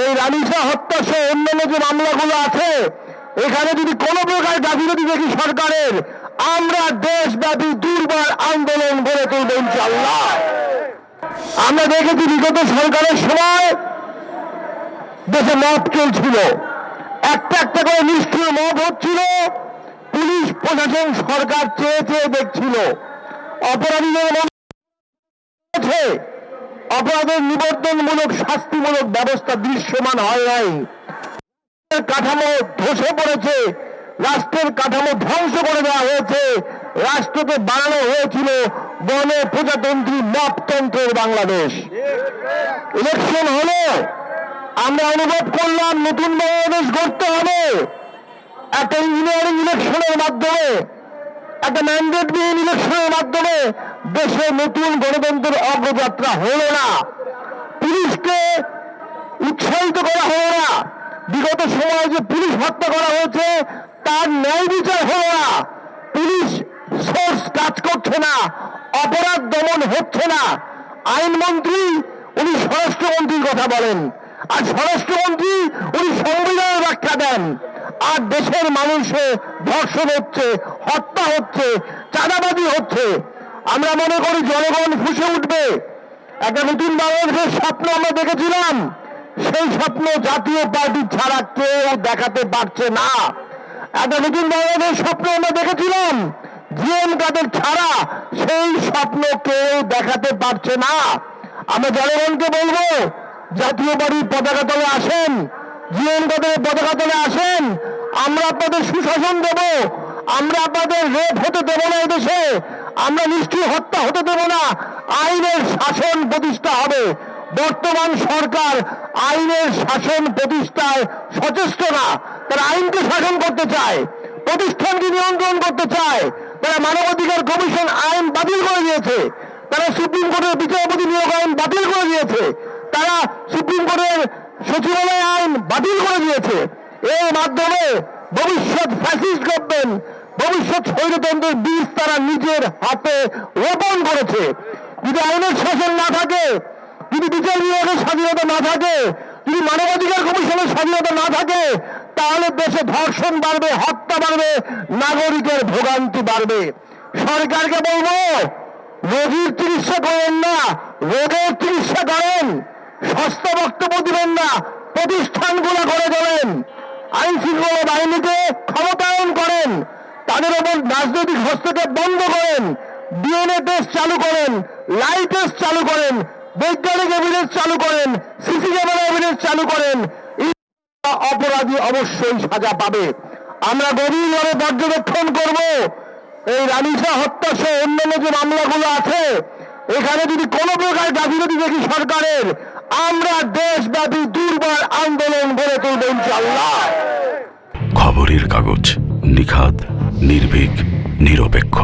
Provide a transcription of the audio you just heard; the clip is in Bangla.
এই রানিসা হত্যা সহ অন্যান্য যে মামলাগুলো আছে, এখানে যদি কোনো প্রকার গাফিলতি দেখি সরকারের, আমরা দেশব্যাপী দুর্বার আন্দোলন গড়ে তুলব ইনশাআল্লাহ। আমরা দেখেছি বিগত সরকারের সময় দেশে মব চলছিল, একটা একটা করে নিষ্ক্রিয় মব হচ্ছিল, পুলিশ প্রশাসন সরকার চেয়ে চেয়ে দেখছিল। অপরাধীদের মধ্যে অপরাধের নিবর্তনমূলক শাস্তিমূলক ব্যবস্থা দৃশ্যমান হয় নাই। কাঠামো ধসে পড়েছে, রাষ্ট্রের কাঠামো ধ্বংস করে দেওয়া হয়েছে। রাষ্ট্রকে বানানো হয়েছিল গণপ্রজাতন্ত্রী মপতন্ত্রের বাংলাদেশ। ইলেকশন হলো, আমরা অনুভব করলাম নতুন বাংলাদেশ গড়তে হবে। একটা ইঞ্জিনিয়ারিং ইলেকশনের মাধ্যমে, একটা ম্যান্ডেটবিহীন ইলেকশনের মাধ্যমে দেশে নতুন গণতন্ত্রের অগ্রযাত্রা হলো না। পুলিশকে উৎসাহিত করা হলো না। বিগত সময়ে যে পুলিশ হত্যা করা হয়েছে তার ন্যায় বিচার হলো না। পুলিশ সোর্স কাজ করছে না, অপরাধ দমন হচ্ছে না। আইনমন্ত্রী উনি স্বরাষ্ট্রমন্ত্রীর কথা বলেন, আর স্বরাষ্ট্রমন্ত্রী উনি সংবিধানের ব্যাখ্যা দেন, আর দেশের মানুষে ধর্ষণ হচ্ছে, হত্যা হচ্ছে, চাঁদাবাজি হচ্ছে। আমরা মনে করি জনগণ ফুঁসে উঠবে। একটা নতুন বাংলাদেশের স্বপ্ন আমরা দেখেছিলাম, সেই স্বপ্ন জাতীয় পার্টি ছাড়া কেউ দেখাতে পারছে না। একটা নতুন বাংলাদেশ স্বপ্ন আমরা দেখেছিলাম, জিএম কাদের ছাড়া সেই স্বপ্ন কেউ দেখাতে পারছে না। আমরা জনগণকে বলবো, জাতীয় পার্টির পতাকা তলে আসেন, জিএম কাদের পতাকা তলে আসেন। আমরা আপনাদের সুশাসন দেব, আমরা আপনাদের রেপ হতে দেব না এদেশে, আমরা নিশ্চয়ই হত্যা হতে দেব না। আইনের শাসন প্রতিষ্ঠা হবে। বর্তমান সরকার আইনের শাসন প্রতিষ্ঠায় সচেষ্ট না। তারা আইনকে শাসন করতে চায়, প্রতিষ্ঠানকে নিয়ন্ত্রণ করতে চায়। তারা মানবাধিকার কমিশন আইন বাতিল করে দিয়েছে, তারা সুপ্রিম কোর্টের বিচারপতি নিয়োগ আইন বাতিল করে দিয়েছে, তারা সুপ্রিম কোর্টের সচিবালয় আইন বাতিল করে দিয়েছে। এর মাধ্যমে ভবিষ্যৎ ফ্যাসিস্ট গভর্নমেন্ট, ভবিষ্যৎ স্বৈরতন্ত্রের বীজ তারা নিজের হাতে রোপণ করেছে। যদি আইনের শাসন না থাকে, যদি বিচার বিভাগের স্বাধীনতা না থাকে, যদি মানবাধিকার কমিশনের স্বাধীনতা না থাকে, তাহলে দেশে ধর্ষণ বাড়বে, হত্যা বাড়বে, নাগরিকের ভোগান্তি বাড়বে। সরকারকে বলবো, রোগীর চিকিৎসা করেন না, রোগের চিকিৎসা করেন। সস্তা বক্তব্য দিবেন না, প্রতিষ্ঠানগুলো করে চলেন। আইন শৃঙ্খলা বাহিনীকে ক্ষমতায়ন করেন, তাদের ওপর রাজনৈতিক হস্তক্ষেপ বন্ধ করেন, ডিএনএ টেস্ট চালু করেন, লাই টেস্ট চালু করেন, বৈজ্ঞানিক এভিডেন্স চালু করেন, সিসি ক্যামেরা এভিডেন্স চালু করেন। অপরাধী অবশ্যই সাজা পাবে। আমরা গভীরভাবে পর্যবেক্ষণ করব এই রানিসা হত্যা সহ অন্যান্য যে মামলাগুলো আছে, এখানে যদি কোনো প্রকার গাফিলতি দেখি সরকারের, আমরা দেশব্যাপী দুর্বার আন্দোলন গড়ে তুলব ইনশাআল্লাহ। খবরের কাগজ, নিখাত, নির্ভীক, নিরপেক্ষ।